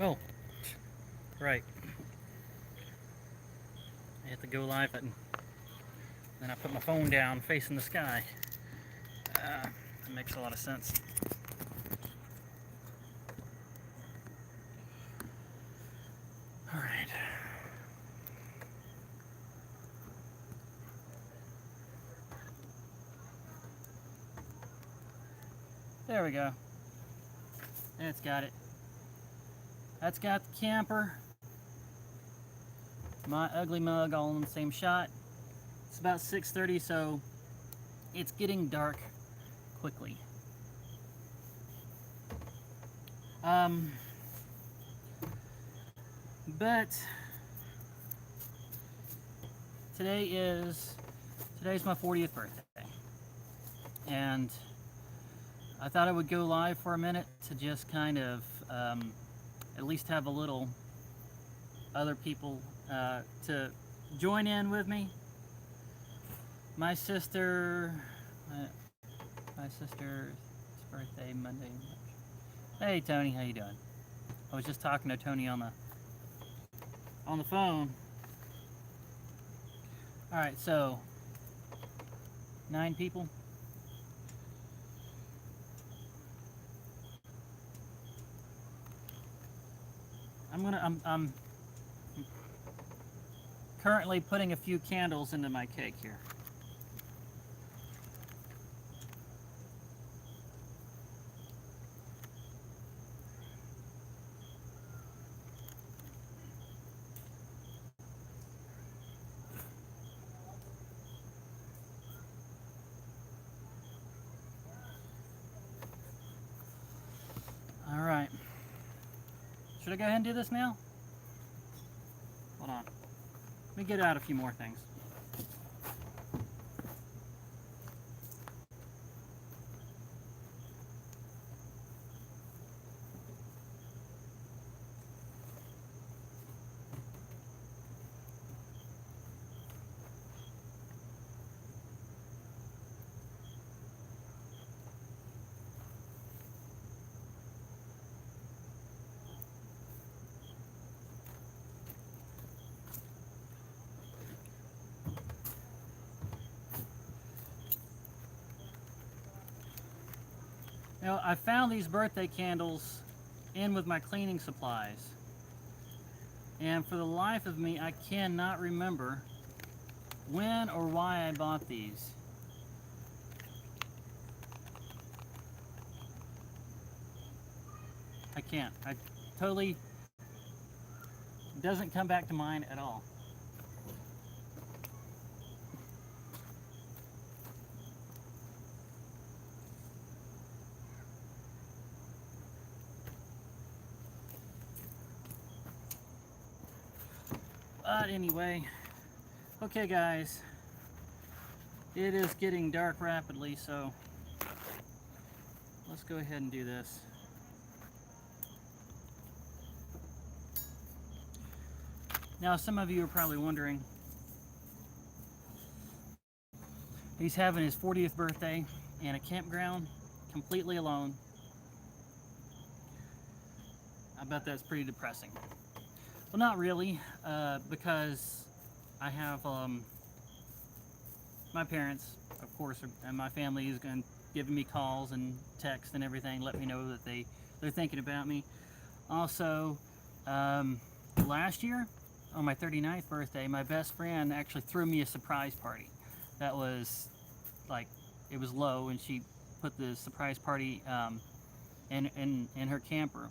Oh, right. I hit the go live button. Then I put my phone down facing the sky. That makes a lot of sense. All right. There we go. That's got it. That's got the camper, my ugly mug all in the same shot. It's about 6:30, so it's getting dark quickly. Um, but today's my 40th birthday, and I thought I would go live for a minute to just kind of at least have a little other people to join in with me. My sister, my sister's birthday Monday. Hey Tony, how you doing? I was just talking to Tony on the phone. All right, so 9 people. I'm currently putting a few candles into my cake here. All right. Should I go ahead and do this now? Hold on. Let me get out a few more things. Now, I found these birthday candles in with my cleaning supplies. And for the life of me, I cannot remember when or why I bought these. I can't. I totally doesn't come back to mind at all. But anyway, okay guys, it is getting dark rapidly, so let's go ahead and do this. Now, some of you are probably wondering, he's having his 40th birthday in a campground, completely alone. I bet that's pretty depressing. Well, not really, because I have my parents, of course, and my family is going giving me calls and texts and everything, let me know that they're thinking about me. Also, last year on my 39th birthday, my best friend actually threw me a surprise party. That was like, it was low, and she put the surprise party in her camper,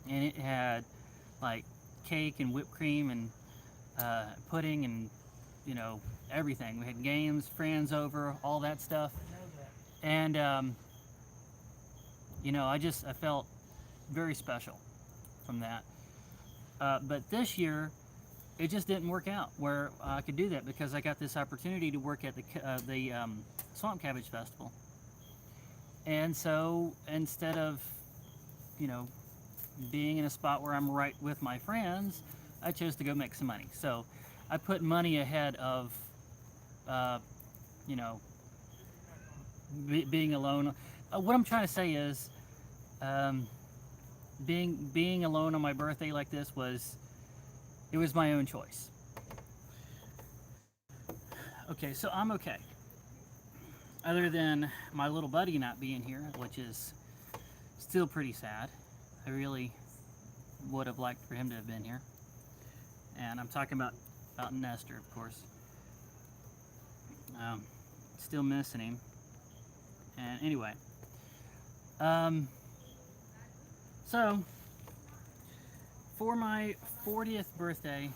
and it had like cake and whipped cream and pudding and everything. We had games, friends over, all that stuff, and I felt very special from that. But this year, it just didn't work out where I could do that because I got this opportunity to work at the Swamp Cabbage Festival, and so instead of being in a spot where I'm right with my friends, I chose to go make some money. So I put money ahead of, being alone. What I'm trying to say is, being alone on my birthday like this was my own choice. Okay, so I'm okay. Other than my little buddy not being here, which is still pretty sad. I really would have liked for him to have been here. And I'm talking about Nestor, of course. Still missing him. And anyway, so for my 40th birthday,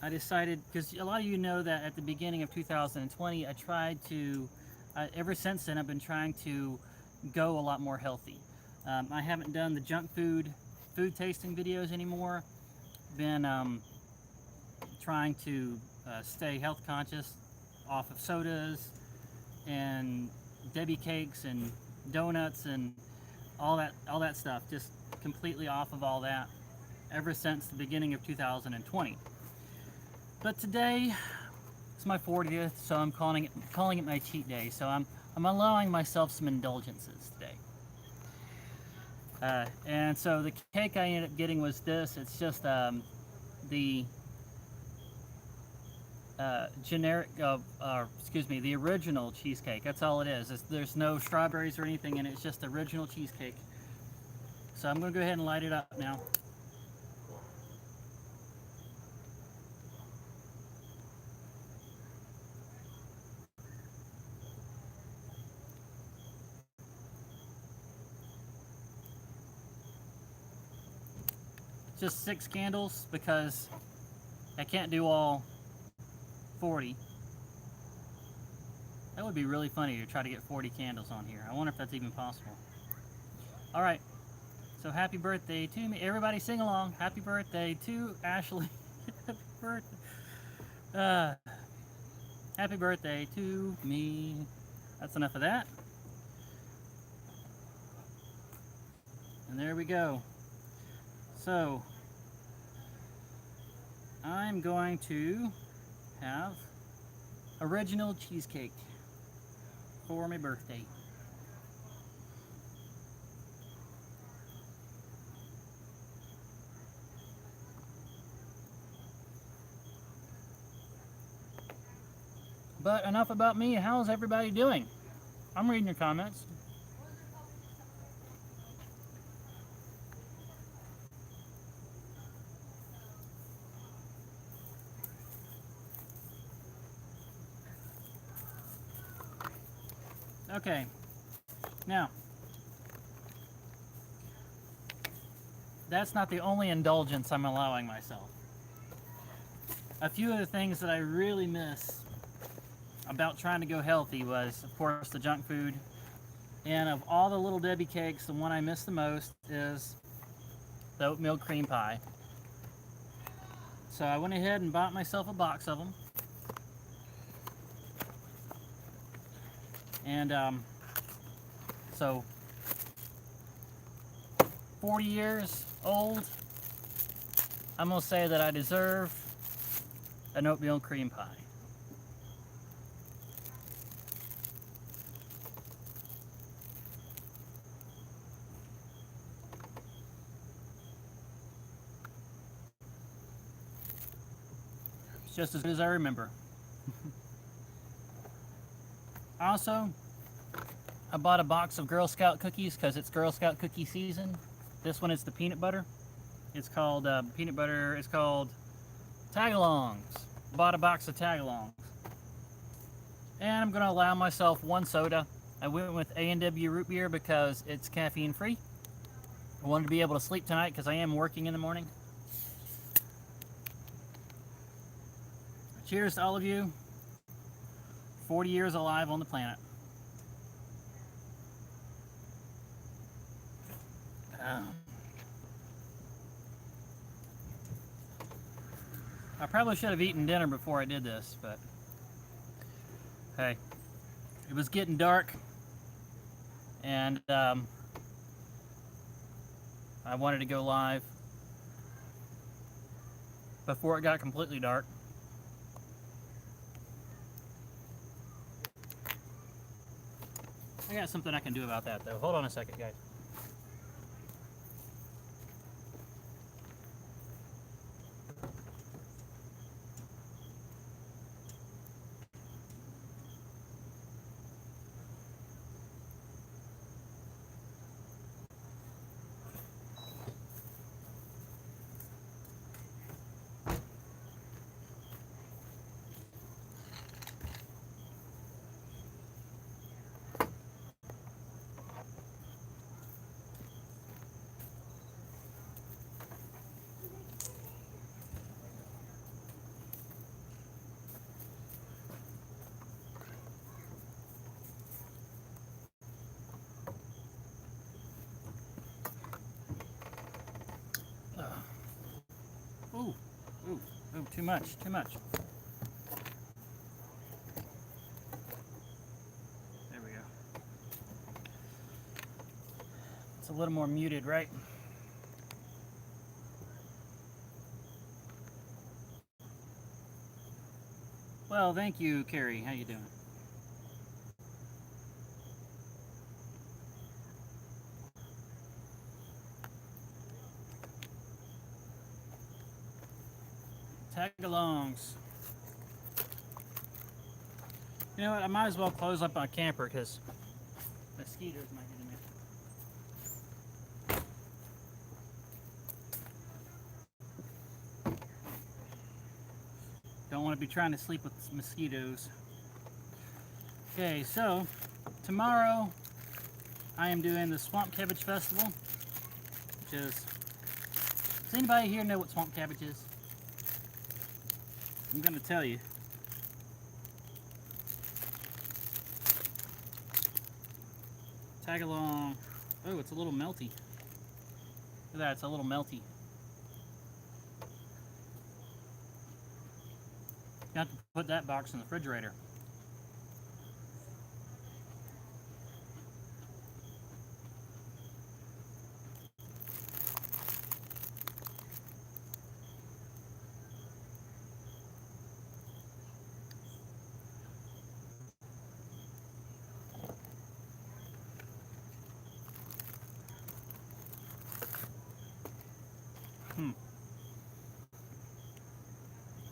I decided, because a lot of you know that at the beginning of 2020, I tried to, ever since then, I've been trying to go a lot more healthy. I haven't done the junk food tasting videos anymore. Been trying to stay health conscious, off of sodas and Debbie cakes and donuts and all that stuff. Just completely off of all that ever since the beginning of 2020. But today it's my 40th, so I'm calling it my cheat day. So I'm allowing myself some indulgences today. And so the cake I ended up getting was this. It's just the generic, the original cheesecake. That's all it is. There's no strawberries or anything in it. It's just original cheesecake. So I'm going to go ahead and light it up now. Just 6 candles because I can't do all 40. That would be really funny to try to get 40 candles on here. I wonder if that's even possible. All right. So happy birthday to me. Everybody sing along. Happy birthday to Ashley. Happy birthday. Happy birthday to me. That's enough of that. And there we go. So I'm going to have original cheesecake for my birthday. But enough about me. How's everybody doing? I'm reading your comments. Okay, now, that's not the only indulgence I'm allowing myself. A few of the things that I really miss about trying to go healthy was, of course, the junk food. And of all the Little Debbie cakes, the one I miss the most is the oatmeal cream pie. So I went ahead and bought myself a box of them. And so 40 years old, I'm gonna say that I deserve an oatmeal cream pie. It's just as good as I remember. Also, I bought a box of Girl Scout cookies because it's Girl Scout cookie season. This one is the peanut butter. It's called peanut butter. It's called Tagalongs. Bought a box of Tagalongs. And I'm going to allow myself one soda. I went with A&W root beer because it's caffeine free. I wanted to be able to sleep tonight because I am working in the morning. Cheers to all of you. 40 years alive on the planet. I probably should have eaten dinner before I did this, but hey, it was getting dark, and I wanted to go live before it got completely dark. I got something I can do about that, though. Hold on a second, guys. Too much, too much. There we go. It's a little more muted, right? Well, thank you, Carrie. How you doing? Tag-alongs. You know what? I might as well close up my camper because mosquitoes might get in there. Don't want to be trying to sleep with mosquitoes. Okay, so tomorrow I am doing the Swamp Cabbage Festival, which is... Does anybody here know what swamp cabbage is? I'm going to tell you. Tag along. Oh, it's a little melty. Look at that, it's a little melty. You have to put that box in the refrigerator.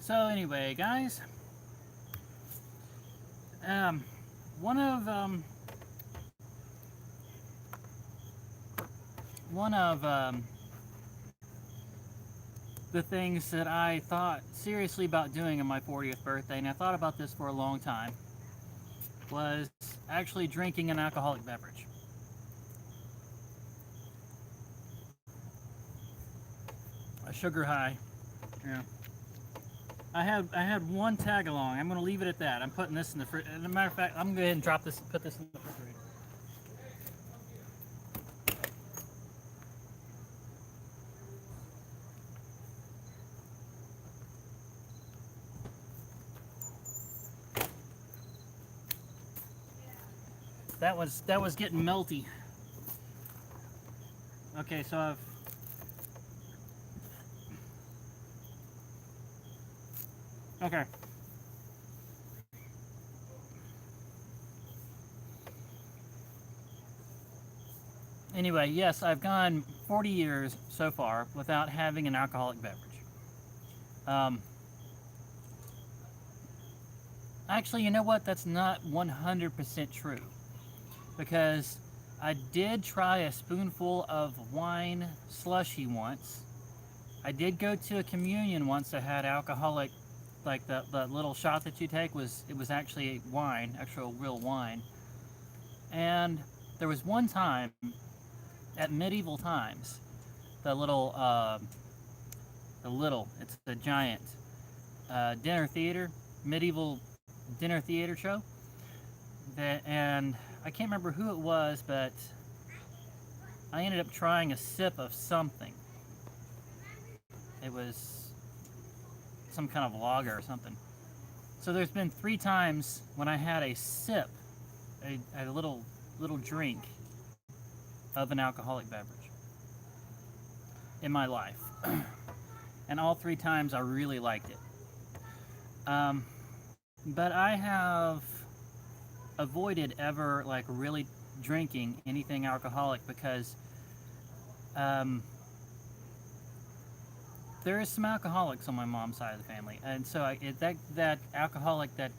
So anyway, guys, one of the things that I thought seriously about doing on my 40th birthday, and I thought about this for a long time, was actually drinking an alcoholic beverage. A sugar high. Yeah. I had one tag along. I'm going to leave it at that. I'm putting this in the fridge. As a matter of fact, I'm going to go ahead and drop this and put this in the refrigerator. That was getting melty. Okay, so I've... Okay. Anyway, yes, I've gone 40 years so far without having an alcoholic beverage. Actually, you know what? That's not 100% true. Because I did try a spoonful of wine slushy once. I did go to a communion once that had alcoholic, like the little shot that you take was actually wine, actual real wine. And there was one time, at medieval times, it's the giant dinner theater, medieval dinner theater show. And I can't remember who it was, but I ended up trying a sip of something. It was some kind of lager or something. So there's been 3 times when I had a sip, a little drink of an alcoholic beverage in my life. And all 3 times I really liked it. But I have avoided ever like really drinking anything alcoholic because there is some alcoholics on my mom's side of the family, and so that alcoholic, that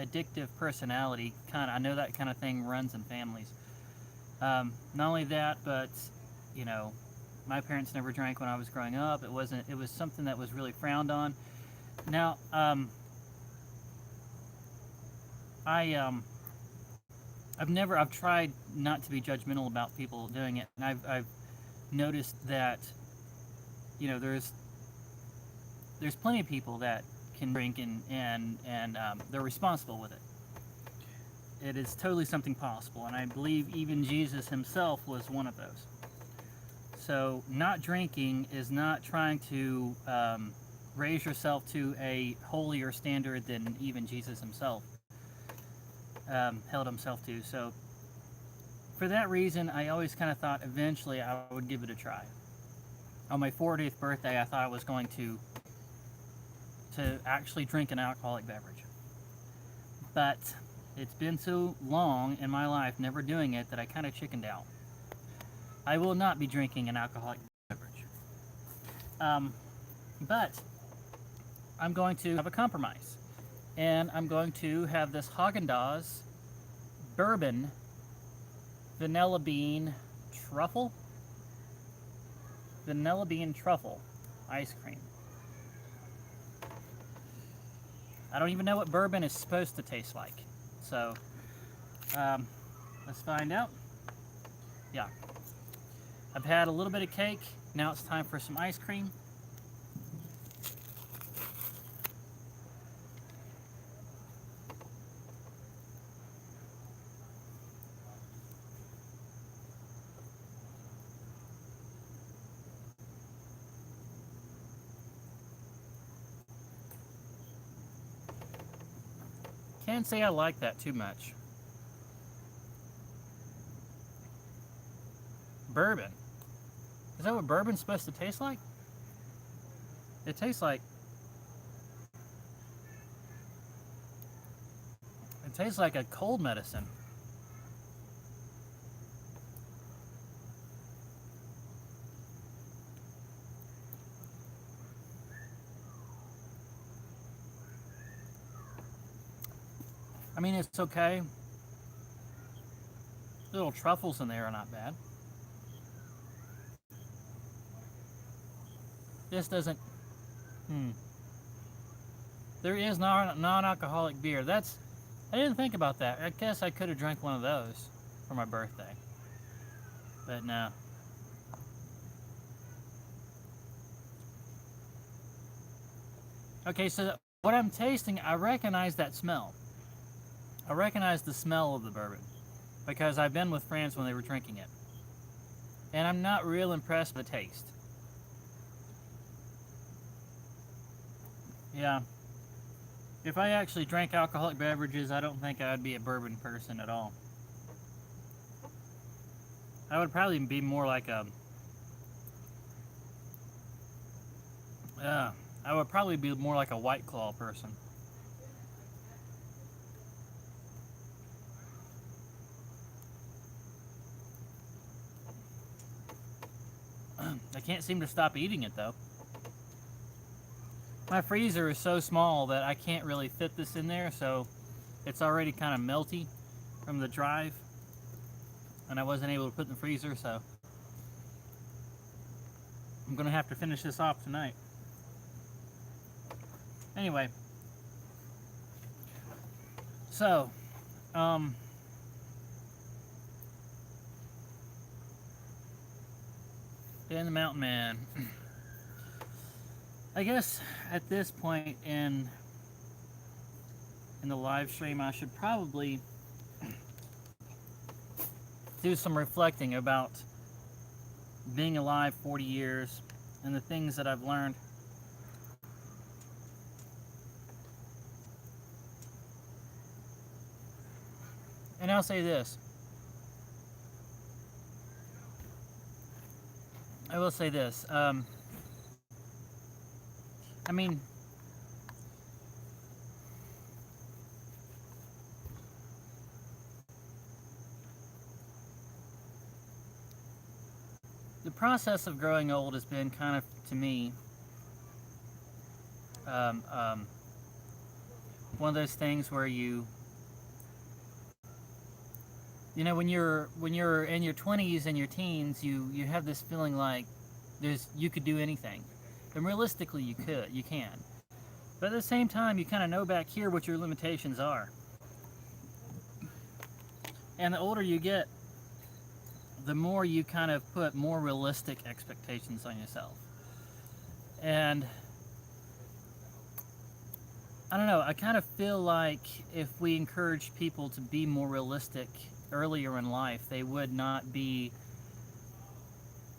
addictive personality, I know that kind of thing runs in families. Not only that, but you know, my parents never drank when I was growing up. It was something that was really frowned on. Now, I've tried not to be judgmental about people doing it, and I've noticed that, you know, there's plenty of people that can drink and they're responsible with it. It is totally something possible, and I believe even Jesus himself was one of those. So not drinking is not trying to raise yourself to a holier standard than even Jesus himself held himself to. So for that reason, I always kind of thought eventually I would give it a try. On my 40th birthday, I thought I was going to actually drink an alcoholic beverage. But it's been so long in my life never doing it that I kind of chickened out. I will not be drinking an alcoholic beverage. But I'm going to have a compromise. And I'm going to have this Haagen-Dazs bourbon vanilla bean truffle ice cream. I don't even know what bourbon is supposed to taste like. So, let's find out. Yeah. I've had a little bit of cake. Now it's time for some ice cream. Can't say I like that too much. Bourbon. Is that what bourbon's supposed to taste like? It tastes like a cold medicine. I mean, it's okay. Little truffles in there are not bad. This doesn't... There is non-alcoholic beer. I didn't think about that. I guess I could have drank one of those for my birthday. But no. Okay, so what I'm tasting, I recognize that smell. I recognize the smell of the bourbon because I've been with friends when they were drinking it. And I'm not real impressed with the taste. Yeah. If I actually drank alcoholic beverages, I don't think I would be a bourbon person at all. I would probably be more like a... I would probably be more like a White Claw person. I can't seem to stop eating it though. My freezer is so small that I can't really fit this in there, so it's already kind of melty from the drive, and I wasn't able to put it in the freezer, so I'm gonna have to finish this off tonight. Anyway, so Dan the Mountain Man. I guess at this point in the live stream, I should probably do some reflecting about being alive 40 years and the things that I've learned. And I'll say this. I will say this. I mean, the process of growing old has been kind of, to me, one of those things where you know, when you're in your 20s and your teens, you have this feeling like you could do anything, and realistically you can, but at the same time you kind of know back here what your limitations are. And the older you get, the more you kind of put more realistic expectations on yourself. And I don't know, I kind of feel like if we encourage people to be more realistic earlier in life, they would not be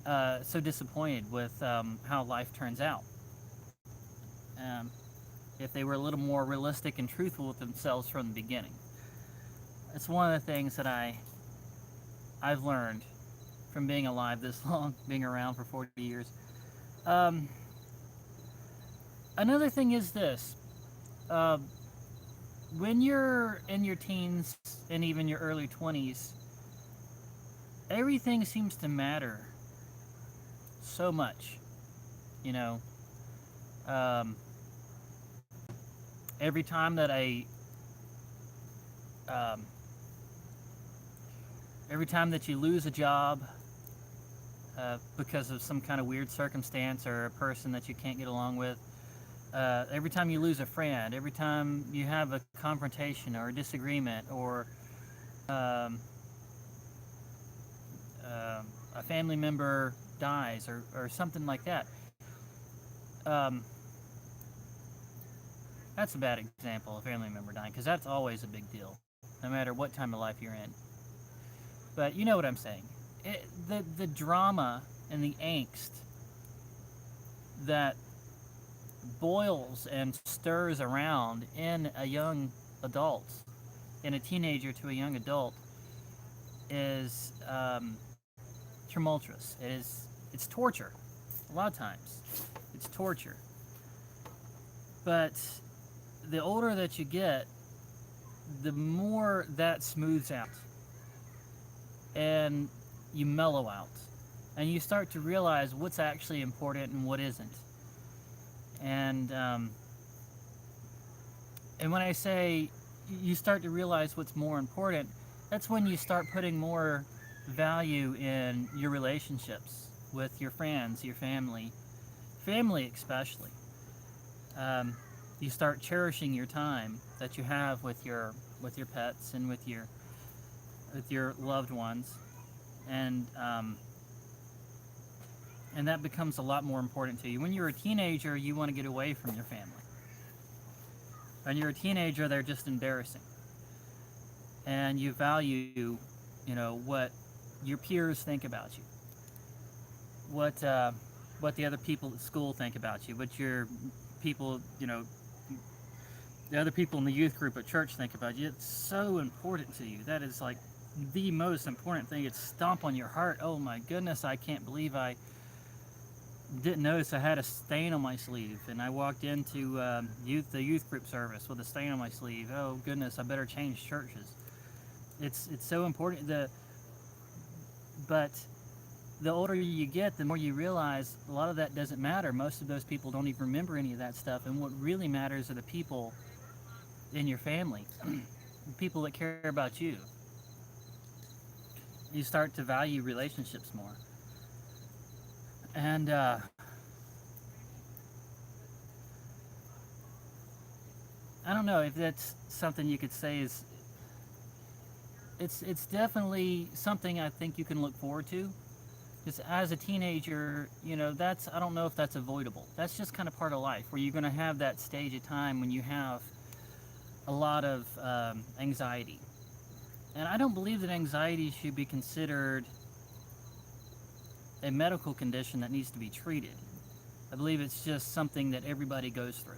so disappointed with how life turns out. um, if they were a little more realistic and truthful with themselves from the beginning. That's one of the things that I've learned from being alive this long, being around for 40 years. Um, Another thing is this. Uh, when you're in your teens and even your early 20s, everything seems to matter so much. You know, um, every time that um, every time that you lose a job because of some kind of weird circumstance or a person that you can't get along with, every time you lose a friend, every time you have a confrontation or a disagreement or um, a family member dies or something like that. Um, that's a bad example, a family member dying, because that's always a big deal, no matter what time of life you're in. But you know what I'm saying. The drama and the angst that boils and stirs around in a young adult, in a teenager to a young adult, is tumultuous. It's torture. A lot of times, it's torture. But the older that you get, the more that smooths out, and you mellow out, and you start to realize what's actually important and what isn't. And and when I say you start to realize what's more important, that's when you start putting more value in your relationships with your friends, your family especially. Um, you start cherishing your time that you have with your pets and with your loved ones, and and that becomes a lot more important to you. When you're a teenager, you want to get away from your family. When you're a teenager, they're just embarrassing, and you value, you know, what your peers think about you, what the other people at school think about you, what your people, you know, the other people in the youth group at church think about you. It's so important to you. That is like the most important thing. It's stomp on your heart. Oh my goodness, I can't believe I didn't notice I had a stain on my sleeve, and I walked into the youth group service with a stain on my sleeve. Oh goodness, I better change churches. It's so important. But the older you get, the more you realize a lot of that doesn't matter. Most of those people don't even remember any of that stuff, and what really matters are the people in your family, the people that care about you. You start to value relationships more. And I don't know if that's something you could say is it's definitely something I think you can look forward to. Because as a teenager, you know, I don't know if that's avoidable. That's just kind of part of life where you're going to have that stage of time when you have a lot of anxiety. And I don't believe that anxiety should be considered a medical condition that needs to be treated. I believe it's just something that everybody goes through.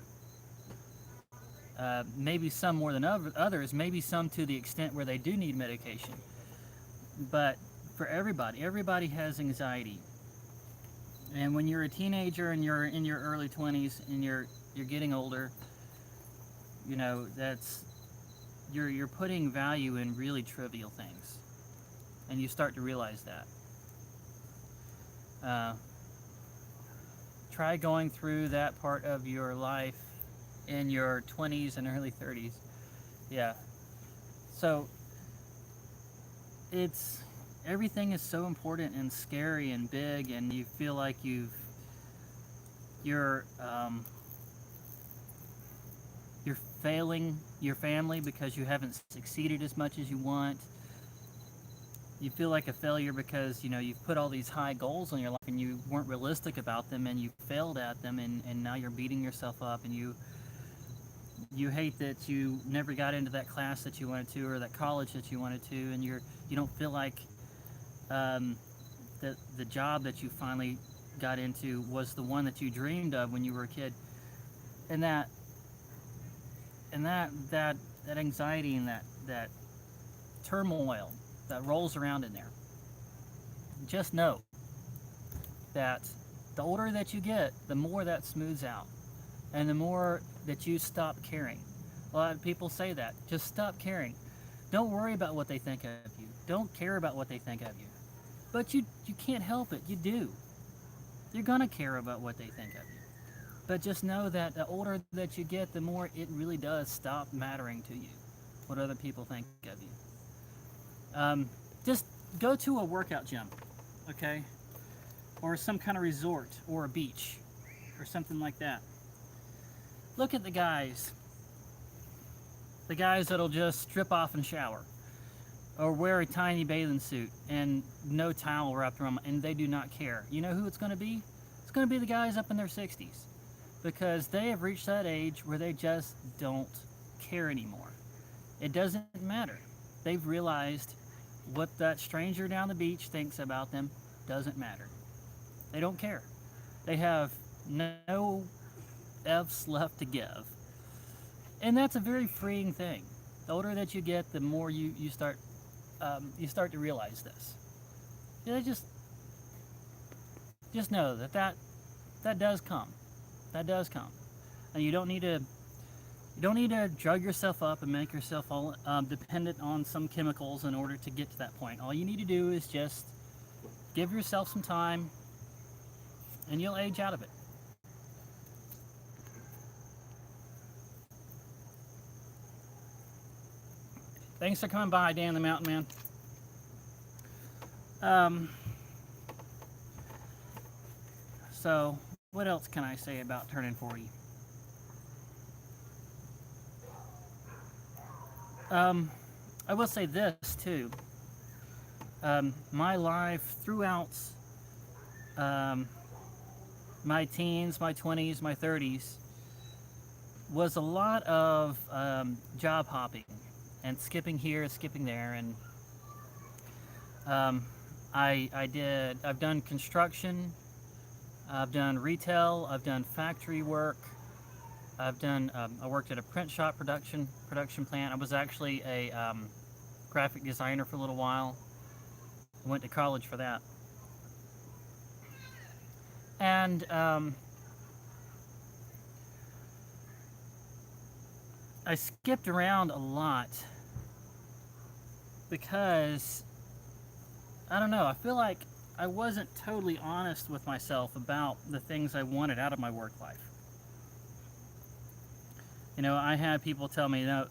Maybe some more than others, maybe some to the extent where they do need medication. But for everybody has anxiety. And when you're a teenager and you're in your early 20s and you're getting older, you know, you're putting value in really trivial things. And you start to realize that. Try going through that part of your life in your 20s and early 30s. Yeah. So everything is so important and scary and big, and you feel like you're failing your family because you haven't succeeded as much as you want. You feel like a failure because, you know, you've put all these high goals in your life and you weren't realistic about them and you failed at them, and now you're beating yourself up, and you hate that you never got into that class that you wanted to or that college that you wanted to, and you don't feel like the job that you finally got into was the one that you dreamed of when you were a kid. and that anxiety and that turmoil that rolls around in there. Just know that the older that you get, the more that smooths out, and the more that you stop caring. A lot of people say that. Just stop caring. Don't worry about what they think of you. Don't care about what they think of you. But you can't help it. You do. You're gonna care about what they think of you. But just know that the older that you get, the more it really does stop mattering to you what other people think of you. Just go to a workout gym, okay? Or some kind of resort or a beach or something like that. Look at the guys that'll just strip off and shower or wear a tiny bathing suit and no towel wrapped around them, and they do not care. You know who it's going to be? It's going to be the guys up in their 60s, because they have reached that age where they just don't care anymore. It doesn't matter. They've realized what that stranger down the beach thinks about them doesn't matter. They don't care. They have no F's left to give. And that's a very freeing thing. The older that you get, the more you start to realize this. Yeah, just know that does come. That does come. And you don't need to drug yourself up and make yourself all dependent on some chemicals in order to get to that point. All you need to do is just give yourself some time, and you'll age out of it. Thanks for coming by, Dan the Mountain Man. So, what else can I say about turning 40? I will say this, too. My life throughout my teens, my 20s, my 30s was a lot of job hopping and skipping here, skipping there, and I've done construction, I've done retail, I've done factory work, I worked at a print shop production plant. I was actually a graphic designer for a little while. I went to college for that. And I skipped around a lot because, I don't know, I feel like I wasn't totally honest with myself about the things I wanted out of my work life. You know, I had people tell me, you're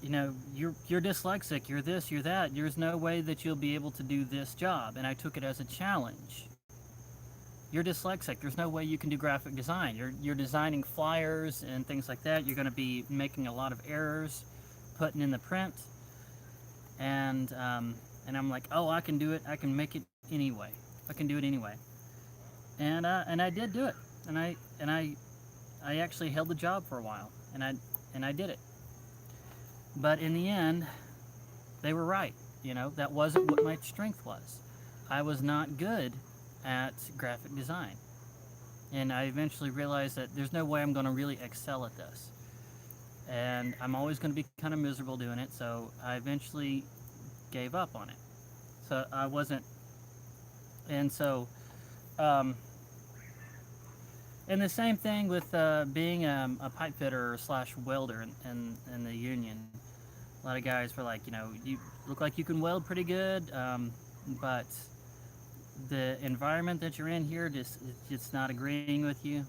dyslexic, you're this, you're that, there's no way that you'll be able to do this job. And I took it as a challenge. You're dyslexic, there's no way you can do graphic design. You're designing flyers and things like that. You're going to be making a lot of errors, putting in the print. And I'm like, oh, I can do it. I can make it anyway. I can do it anyway. And I did do it. And I actually held the job for a while, and I did it. But in the end, they were right. You know, that wasn't what my strength was. I was not good at graphic design. And I eventually realized that there's no way I'm going to really excel at this. And I'm always going to be kind of miserable doing it, so I eventually gave up on it. So I wasn't... And so... And the same thing with being a pipe fitter / welder in the union. A lot of guys were like, you look like you can weld pretty good, but the environment that you're in here it's not agreeing with you.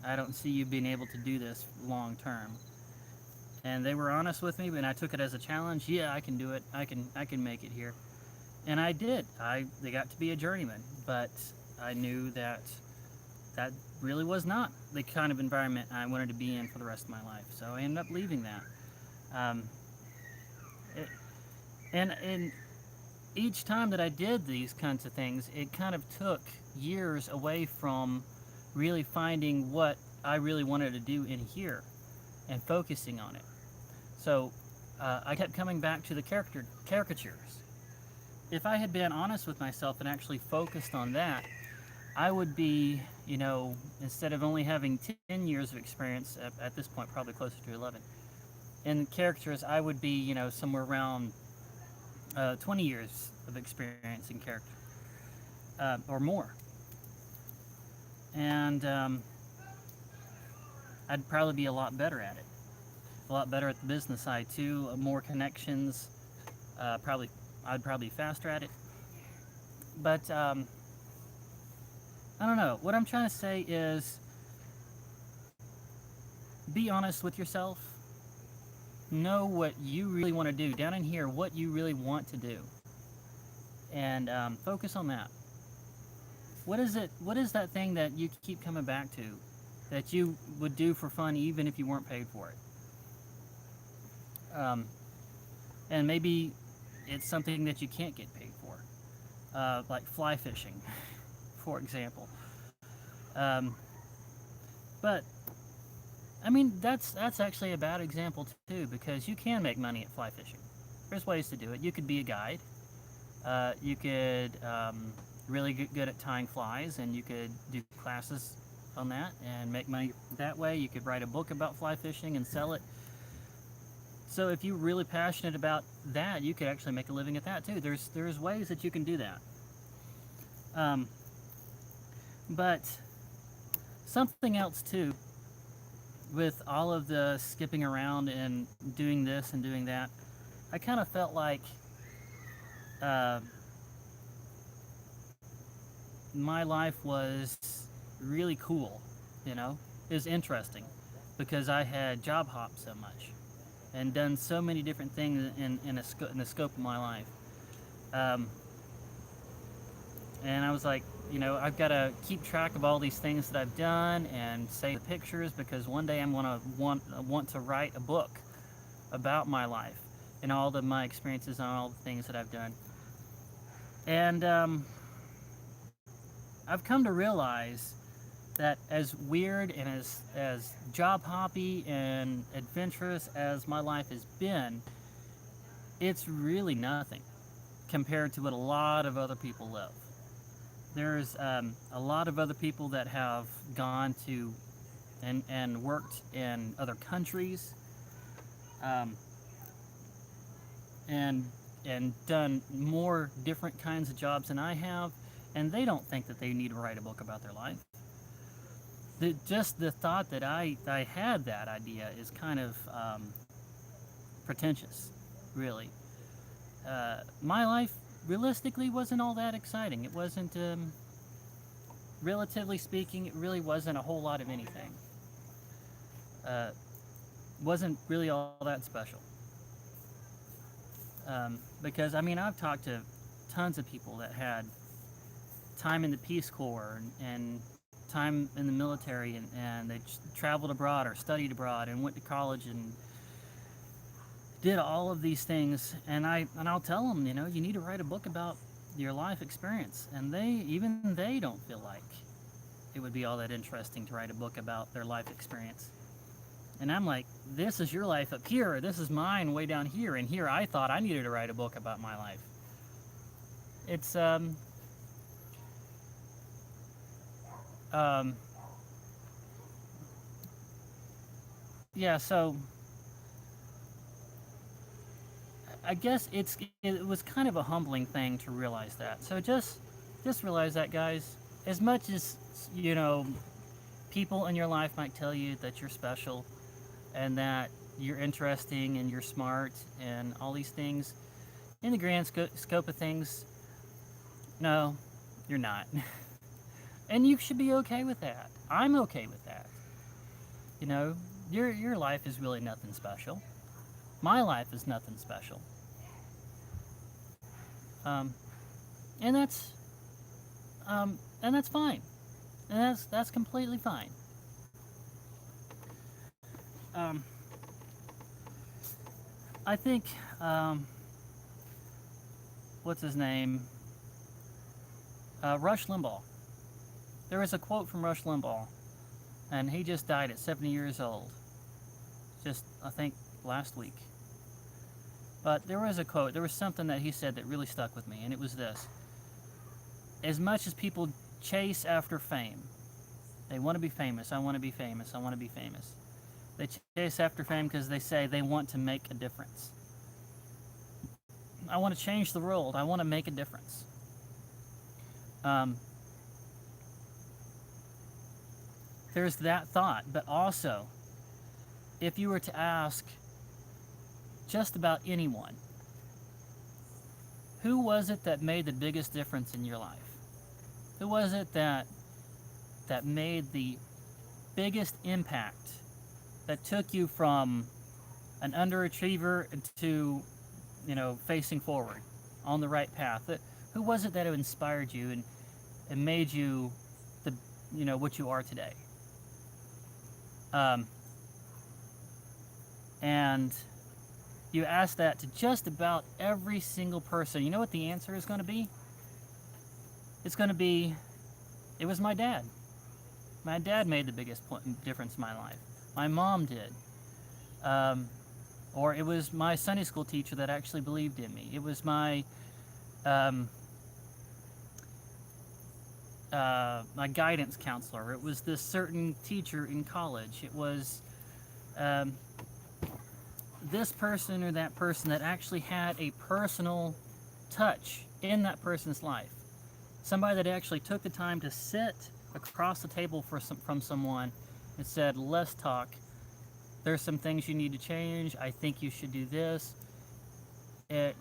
I don't see you being able to do this long term. And they were honest with me, and I took it as a challenge. Yeah, I can do it. I can make it here. And I did. They got to be a journeyman, but I knew that really was not the kind of environment I wanted to be in for the rest of my life. So I ended up leaving that. And each time that I did these kinds of things, it kind of took years away from really finding what I really wanted to do in here and focusing on it. So I kept coming back to the caricatures. If I had been honest with myself and actually focused on that, I would be, you know, instead of only having 10 years of experience at this point, probably closer to 11, in caricatures, I would be, you know, somewhere around 20 years of experience in character, or more. And I'd probably be a lot better at it. A lot better at the business side too, more connections. Probably, I'd probably be faster at it. But I don't know. What I'm trying to say is be honest with yourself. Know what you really want to do. Down in here, what you really want to do. And focus on that. What is it? What is that thing that you keep coming back to that you would do for fun even if you weren't paid for it? And maybe it's something that you can't get paid for, like fly fishing, for example. But I mean, that's actually a bad example too, because you can make money at fly fishing. There's ways to do it. You could be a guide. You could really get good at tying flies, and you could do classes on that and make money that way. You could write a book about fly fishing and sell it. So if you're really passionate about that, you could actually make a living at that too. There's ways that you can do that. But something else too, with all of the skipping around and doing this and doing that, I kind of felt like my life was really cool, you know? It was interesting because I had job hopped so much and done so many different things in the scope of my life. And I was like, you know, I've got to keep track of all these things that I've done and save the pictures, because one day I'm gonna want to write a book about my life and all of my experiences and all the things that I've done. And I've come to realize that as weird and as job hoppy and adventurous as my life has been, it's really nothing compared to what a lot of other people live. There's a lot of other people that have gone to and worked in other countries, and done more different kinds of jobs than I have, and they don't think that they need to write a book about their life. Just the thought that I had that idea is kind of pretentious, really. My life, realistically, wasn't all that exciting. It wasn't, relatively speaking, it really wasn't a whole lot of anything. Wasn't really all that special. Because, I mean, I've talked to tons of people that had time in the Peace Corps and time in the military, and they traveled abroad or studied abroad and went to college and did all of these things, and I'll tell them, you know, you need to write a book about your life experience, and they don't feel like it would be all that interesting to write a book about their life experience. And I'm like, this is your life up here, this is mine way down here, and here I thought I needed to write a book about my life. It's yeah, so I guess it was kind of a humbling thing to realize that. So just realize that, guys. As much as, you know, people in your life might tell you that you're special and that you're interesting and you're smart and all these things, in the grand scope of things, no, you're not. And you should be okay with that. I'm okay with that. You know, your life is really nothing special. My life is nothing special. And that's fine. And that's completely fine. I think, what's his name? Rush Limbaugh. There was a quote from Rush Limbaugh, and he just died at 70 years old. Just, I think, last week. But there was a quote, there was something that he said that really stuck with me, and it was this: as much as people chase after fame, They want to be famous. I want to be famous. I want to be famous. They chase after fame because they say they want to make a difference. I want to change the world. I want to make a difference. Um, there's that thought, but also, if you were to ask just about anyone, who was it that made the biggest difference in your life? Who was it that made the biggest impact, that took you from an underachiever to, facing forward on the right path? Who was it that inspired you and made you what you are today? And you ask that to just about every single person. You know what the answer is going to be? It's going to be, it was my dad. My dad made the biggest difference in my life. My mom did. Or it was my Sunday school teacher that actually believed in me. It was my my guidance counselor. It was this certain teacher in college. It was this person or that person that actually had a personal touch in that person's life. Somebody that actually took the time to sit across the table from someone and said, let's talk. There's some things you need to change. I think you should do this.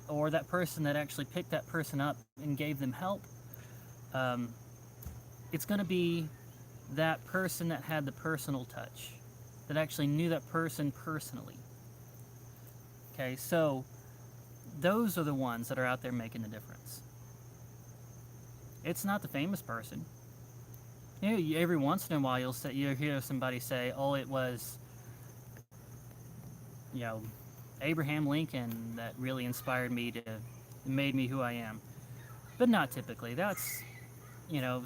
Or that person that actually picked that person up and gave them help. It's going to be that person that had the personal touch, that actually knew that person personally. Okay, so those are the ones that are out there making the difference. It's not the famous person. Every once in a while you'll hear somebody say, "Oh, it was, Abraham Lincoln that really inspired me made me who I am," but not typically. That's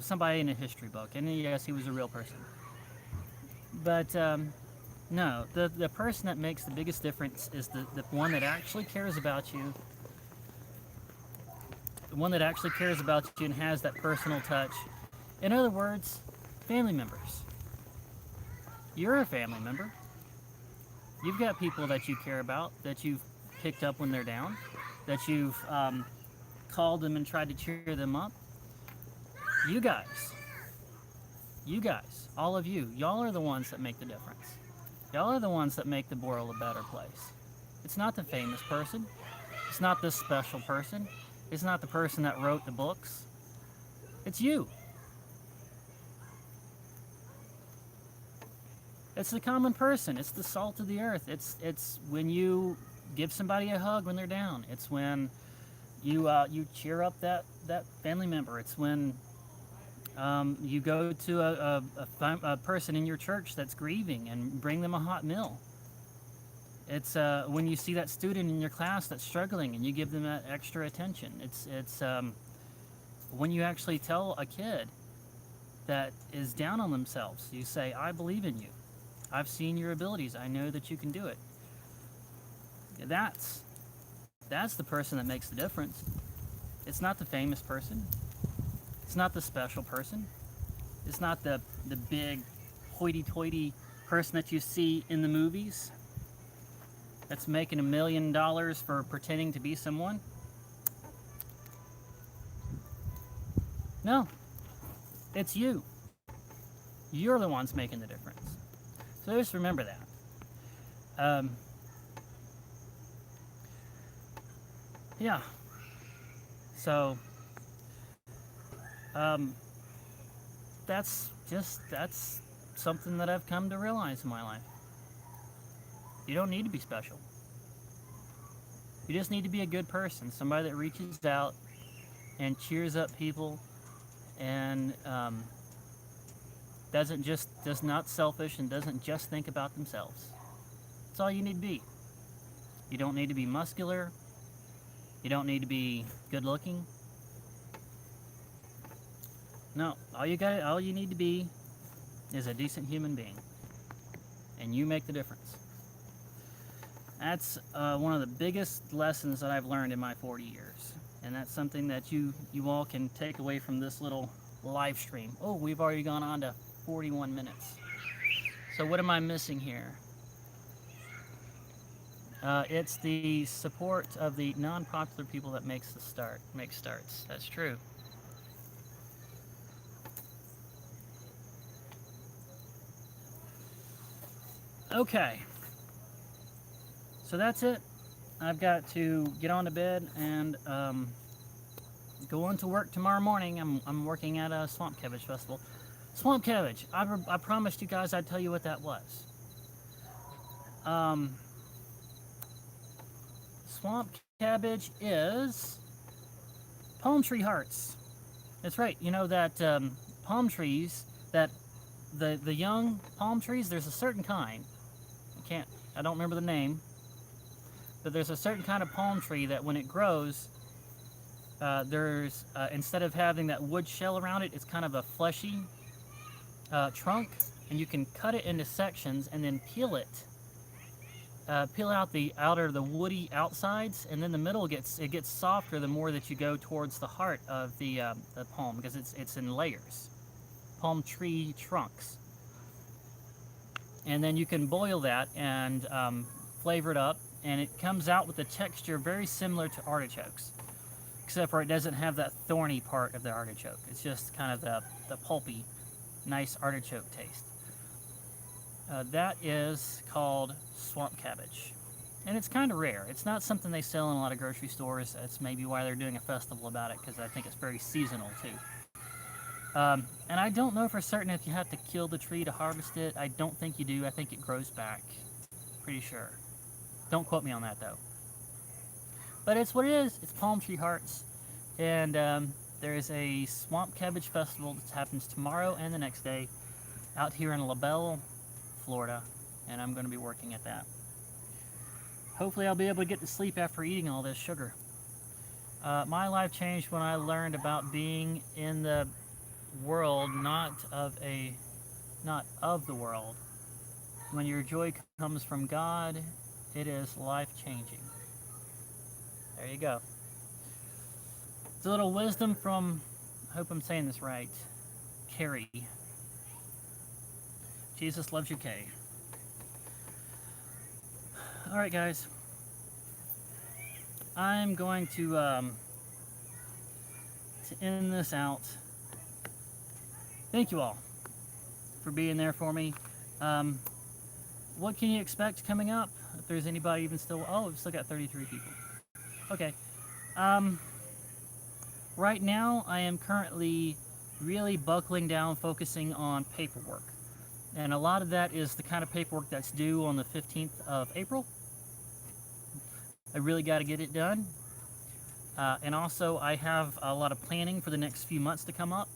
somebody in a history book, and yes, he was a real person. But no, the person that makes the biggest difference is the one that actually cares about you, the one that actually cares about you and has that personal touch. In other words, family members. You're a family member. You've got people that you care about, that you've picked up when they're down, that you've called them and tried to cheer them up. You guys, all of you, y'all are the ones that make the difference. Y'all are the ones that make the world a better place. It's not the famous person. It's not the special person. It's not the person that wrote the books. It's you. It's the common person. It's the salt of the earth. It's when you give somebody a hug when they're down. It's when you cheer up that family member. It's when you go to a person in your church that's grieving and bring them a hot meal. It's when you see that student in your class that's struggling and you give them that extra attention. It's when you actually tell a kid that is down on themselves, you say, "I believe in you. I've seen your abilities. I know that you can do it." That's the person that makes the difference. It's not the famous person. It's not the special person. It's not the big hoity-toity person that you see in the movies that's making $1 million for pretending to be someone. No, it's you. You're the ones making the difference. So just remember that. Yeah. So, that's something that I've come to realize in my life. You don't need to be special. You just need to be a good person, somebody that reaches out and cheers up people and does not selfish and doesn't just think about themselves. That's all you need to be. You don't need to be muscular. You don't need to be good looking. No, all you need to be is a decent human being. And you make the difference. That's one of the biggest lessons that I've learned in my 40 years. And that's something that you all can take away from this little live stream. Oh, we've already gone on to 41 minutes. So what am I missing here? It's the support of the non-popular people that makes starts. That's true. Okay. So that's it. I've got to get on to bed and go on to work tomorrow morning. I'm working at a Swamp Cabbage Festival. Swamp Cabbage. I promised you guys I'd tell you what that was. Swamp Cabbage is palm tree hearts. That's right. You know that palm trees, that the young palm trees, there's a certain kind. I don't remember the name, but there's a certain kind of palm tree that when it grows, there's instead of having that wood shell around it, it's kind of a fleshy trunk, and you can cut it into sections and then peel it. Peel out the woody outsides, and then the middle gets softer the more that you go towards the heart of the palm, because it's in layers, palm tree trunks. And then you can boil that and flavor it up, and it comes out with a texture very similar to artichokes, except for it doesn't have that thorny part of the artichoke. It's just kind of the pulpy, nice artichoke taste. That is called swamp cabbage, and it's kind of rare. It's not something they sell in a lot of grocery stores. That's maybe why they're doing a festival about it, because I think it's very seasonal too. And I don't know for certain if you have to kill the tree to harvest it. I don't think you do. I think it grows back. Pretty sure. Don't quote me on that though. But it's what it is. It's palm tree hearts, and there is a swamp cabbage festival that happens tomorrow and the next day out here in LaBelle, Florida, and I'm going to be working at that. Hopefully I'll be able to get to sleep after eating all this sugar. My life changed when I learned about being in the world, not of the world. When your joy comes from God, it is life-changing. There you go. It's a little wisdom from, I hope I'm saying this right, Carrie. Jesus loves you, Kay. Alright guys, I'm going to end this out. Thank you all for being there for me. What can you expect coming up? If there's anybody even still... Oh, we've still got 33 people. Okay. Right now, I am currently really buckling down, focusing on paperwork. And a lot of that is the kind of paperwork that's due on the 15th of April. I really got to get it done. And also, I have a lot of planning for the next few months to come up.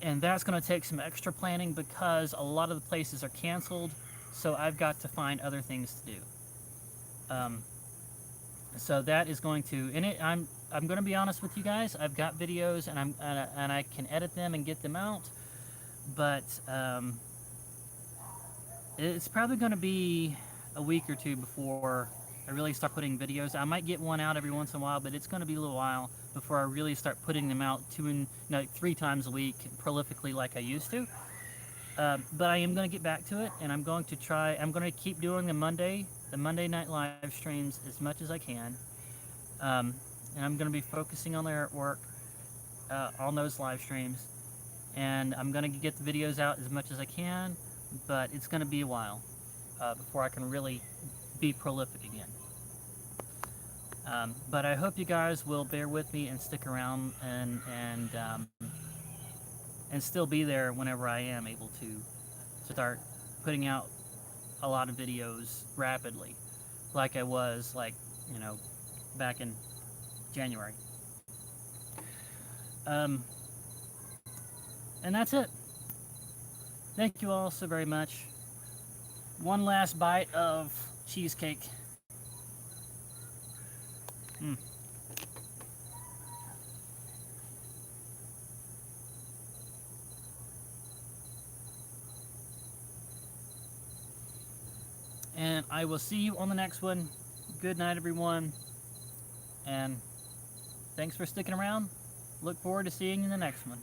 And that's going to take some extra planning because a lot of the places are canceled. So I've got to find other things to do. So that is going to... And I'm going to be honest with you guys. I've got videos and I can edit them and get them out. But it's probably going to be a week or two before I really start putting videos. I might get one out every once in a while, but it's going to be a little while before I really start putting them out 3 times a week prolifically like I used to. But I am going to get back to it, and I'm going to keep doing the Monday night live streams as much as I can. And I'm going to be focusing on the artwork on those live streams. And I'm going to get the videos out as much as I can, but it's going to be a while before I can really be prolific again. But I hope you guys will bear with me and stick around and still be there whenever I am able to start putting out a lot of videos rapidly, like I was, back in January. And that's it. Thank you all so very much. One last bite of cheesecake. And I will see you on the next one. Good night, everyone. And thanks for sticking around. Look forward to seeing you in the next one.